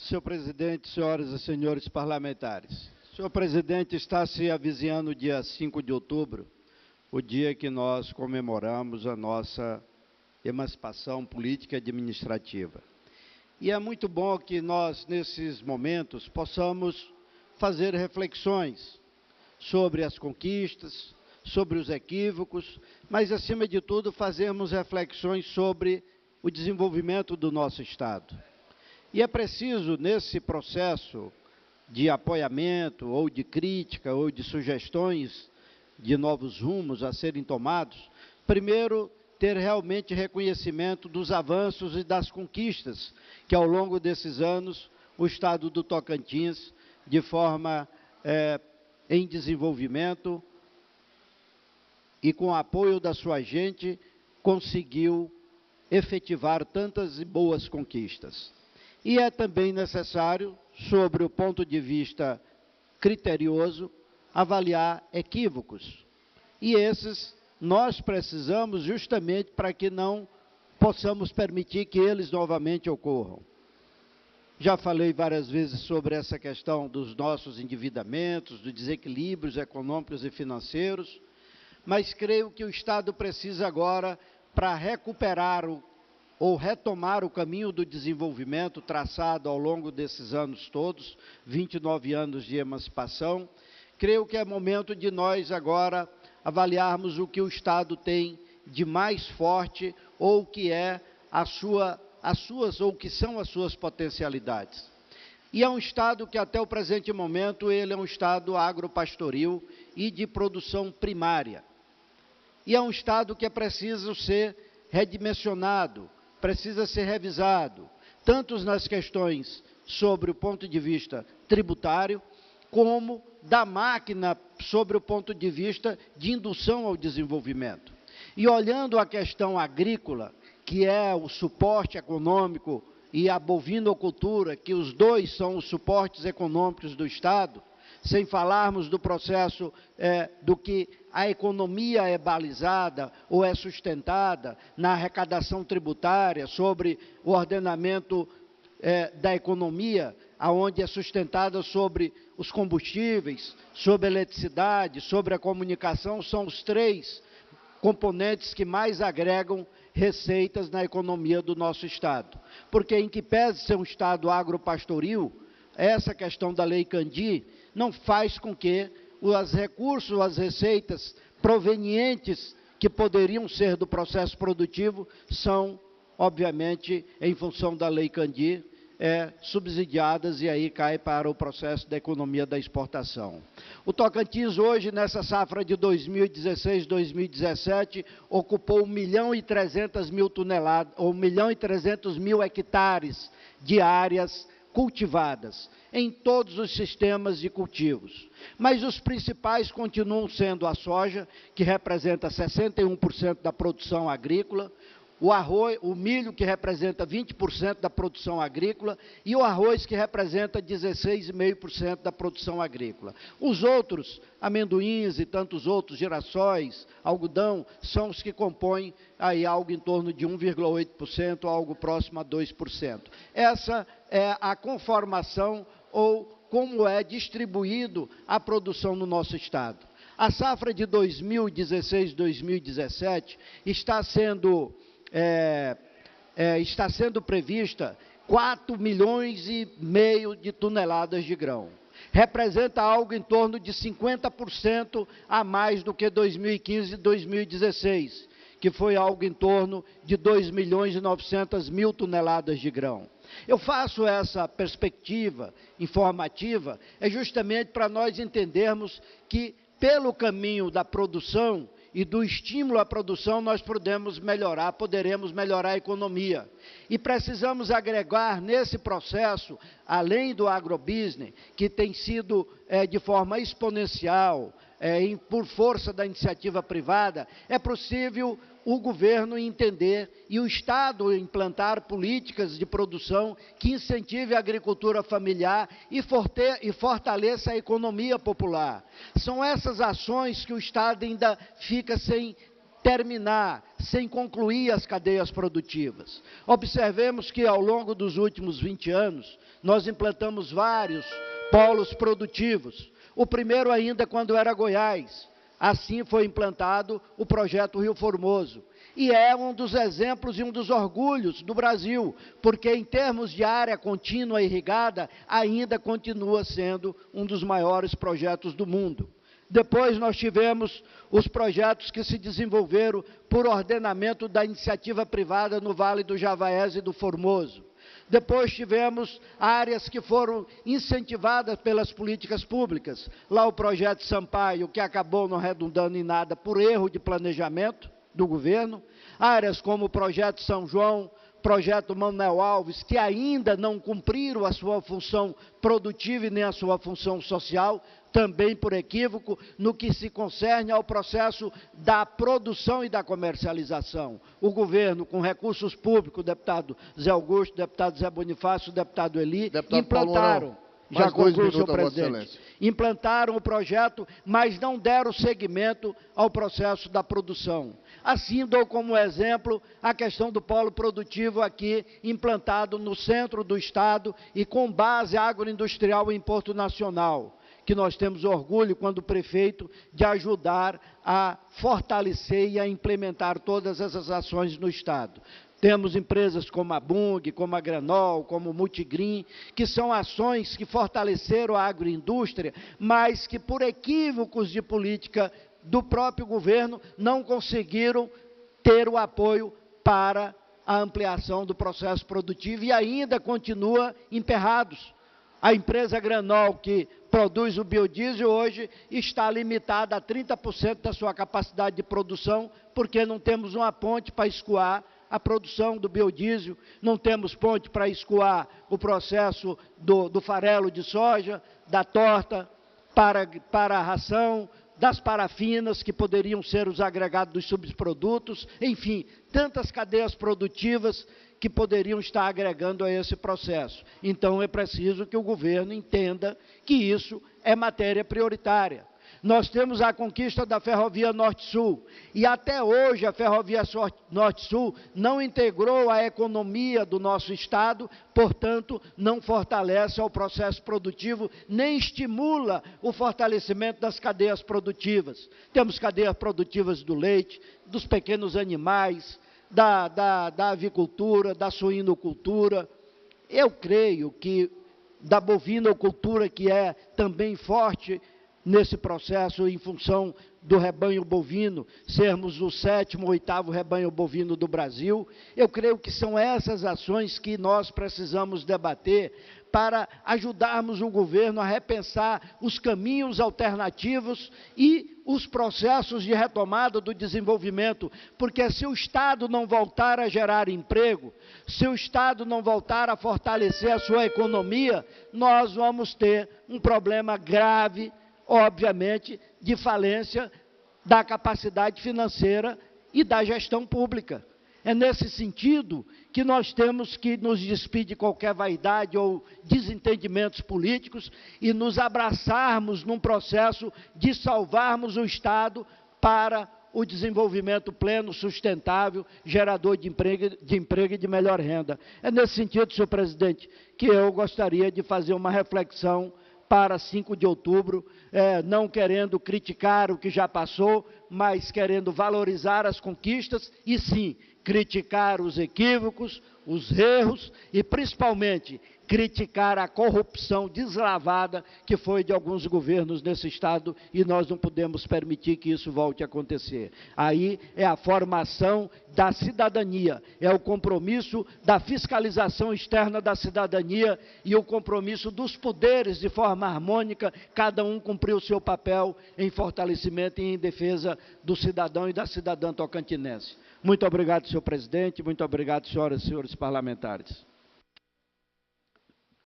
Senhor presidente, senhoras e senhores parlamentares. Senhor presidente, está se avizinhando o dia 5 de outubro, o dia que nós comemoramos a nossa emancipação política e administrativa. E é muito bom que nós, nesses momentos, possamos fazer reflexões sobre as conquistas, sobre os equívocos, mas, acima de tudo, fazermos reflexões sobre o desenvolvimento do nosso Estado. E é preciso, nesse processo de apoiamento, ou de crítica, ou de sugestões de novos rumos a serem tomados, primeiro, ter realmente reconhecimento dos avanços e das conquistas que, ao longo desses anos, o Estado do Tocantins, de forma em desenvolvimento e com o apoio da sua gente, conseguiu efetivar tantas e boas conquistas. E é também necessário, sobre o ponto de vista criterioso, avaliar equívocos. E esses nós precisamos justamente para que não possamos permitir que eles novamente ocorram. Já falei várias vezes sobre essa questão dos nossos endividamentos, dos desequilíbrios econômicos e financeiros, mas creio que o Estado precisa agora, para recuperar ou retomar o caminho do desenvolvimento traçado ao longo desses anos todos, 29 anos de emancipação, creio que é momento de nós agora avaliarmos o que o Estado tem de mais forte ou o que é ou o que são as suas potencialidades. E é um Estado que até o presente momento ele é um Estado agropastoril e de produção primária. E é um Estado que é preciso ser redimensionado, precisa ser revisado, tanto nas questões sobre o ponto de vista tributário, como da máquina sobre o ponto de vista de indução ao desenvolvimento. E olhando a questão agrícola, que é o suporte econômico, e a bovinocultura, que os dois são os suportes econômicos do Estado, sem falarmos do processo do que a economia é balizada ou é sustentada na arrecadação tributária, sobre o ordenamento da economia, aonde é sustentada sobre os combustíveis, sobre a eletricidade, sobre a comunicação, são os três componentes que mais agregam receitas na economia do nosso Estado. Porque, em que pese ser um Estado agropastoril, essa questão da Lei Candir não faz com que os recursos, as receitas provenientes que poderiam ser do processo produtivo são, obviamente, em função da Lei Candir, subsidiadas, e aí cai para o processo da economia da exportação. O Tocantins hoje, nessa safra de 2016-2017, ocupou 1.300.000 toneladas, ou 1.300.000 hectares de áreas cultivadas, em todos os sistemas de cultivos. Mas os principais continuam sendo a soja, que representa 61% da produção agrícola, o arroz, o milho, que representa 20% da produção agrícola, e o arroz, que representa 16,5% da produção agrícola. Os outros, amendoins e tantos outros, girassóis, algodão, são os que compõem aí algo em torno de 1,8%, algo próximo a 2%. Essa é a conformação ou como é distribuído a produção no nosso Estado. A safra de 2016-2017 está sendo prevista 4,5 milhões de toneladas de grão. Representa algo em torno de 50% a mais do que 2015 e 2016, que foi algo em torno de 2.900.000 toneladas de grão. Eu faço essa perspectiva informativa justamente para nós entendermos que, pelo caminho da produção e do estímulo à produção, nós poderemos melhorar a economia. E precisamos agregar nesse processo, além do agrobusiness, que tem sido de forma exponencial, por força da iniciativa privada, é possível o governo entender e o Estado implantar políticas de produção que incentive a agricultura familiar e fortaleça a economia popular. São essas ações que o Estado ainda fica sem terminar, sem concluir as cadeias produtivas. Observemos que, ao longo dos últimos 20 anos, nós implantamos vários polos produtivos. O primeiro ainda quando era Goiás. Assim foi implantado o projeto Rio Formoso. E é um dos exemplos e um dos orgulhos do Brasil, porque em termos de área contínua irrigada, ainda continua sendo um dos maiores projetos do mundo. Depois nós tivemos os projetos que se desenvolveram por ordenamento da iniciativa privada no Vale do Javaés e do Formoso. Depois tivemos áreas que foram incentivadas pelas políticas públicas. Lá o projeto Sampaio, que acabou não redundando em nada por erro de planejamento do governo. Áreas como o projeto São João, projeto Manuel Alves, que ainda não cumpriram a sua função produtiva e nem a sua função social, também por equívoco, no que se concerne ao processo da produção e da comercialização. O governo, com recursos públicos, o deputado Zé Augusto, o deputado Zé Bonifácio, o deputado Eli, implantaram, já concluo, senhor presidente, implantaram o projeto, mas não deram seguimento ao processo da produção. Assim, dou como exemplo a questão do polo produtivo aqui, implantado no centro do estado e com base agroindustrial em Porto Nacional, que nós temos orgulho, quando prefeito, de ajudar a fortalecer e a implementar todas essas ações no estado. Temos empresas como a Bung, como a Granol, como o Multigreen, que são ações que fortaleceram a agroindústria, mas que, por equívocos de política do próprio governo, não conseguiram ter o apoio para a ampliação do processo produtivo e ainda continua emperrados. A empresa Granol, que produz o biodiesel, hoje está limitada a 30% da sua capacidade de produção, porque não temos uma ponte para escoar a produção do biodiesel, não temos ponte para escoar o processo do farelo de soja, da torta para a ração, das parafinas, que poderiam ser os agregados dos subprodutos, enfim, tantas cadeias produtivas que poderiam estar agregando a esse processo. Então, é preciso que o governo entenda que isso é matéria prioritária. Nós temos a conquista da Ferrovia Norte-Sul, e até hoje a Ferrovia Norte-Sul não integrou a economia do nosso estado, portanto, não fortalece o processo produtivo, nem estimula o fortalecimento das cadeias produtivas. Temos cadeias produtivas do leite, dos pequenos animais, da avicultura, da suinocultura. Eu creio que da bovinocultura, que é também forte nesse processo, em função do rebanho bovino, sermos o 7º ou 8º rebanho bovino do Brasil, eu creio que são essas ações que nós precisamos debater para ajudarmos o governo a repensar os caminhos alternativos e os processos de retomada do desenvolvimento, porque se o Estado não voltar a gerar emprego, se o Estado não voltar a fortalecer a sua economia, nós vamos ter um problema grave, obviamente, de falência da capacidade financeira e da gestão pública. É nesse sentido que nós temos que nos despir de qualquer vaidade ou desentendimentos políticos e nos abraçarmos num processo de salvarmos o Estado para o desenvolvimento pleno, sustentável, gerador de emprego e de melhor renda. É nesse sentido, senhor presidente, que eu gostaria de fazer uma reflexão para 5 de outubro, não querendo criticar o que já passou, mas querendo valorizar as conquistas e, sim, criticar os equívocos, os erros e, principalmente, criticar a corrupção deslavada que foi de alguns governos nesse estado, e nós não podemos permitir que isso volte a acontecer. Aí é a formação da cidadania, é o compromisso da fiscalização externa da cidadania e o compromisso dos poderes de forma harmônica, cada um cumprir o seu papel em fortalecimento e em defesa do cidadão e da cidadã tocantinense. Muito obrigado, senhor presidente, muito obrigado, senhoras e senhores parlamentares.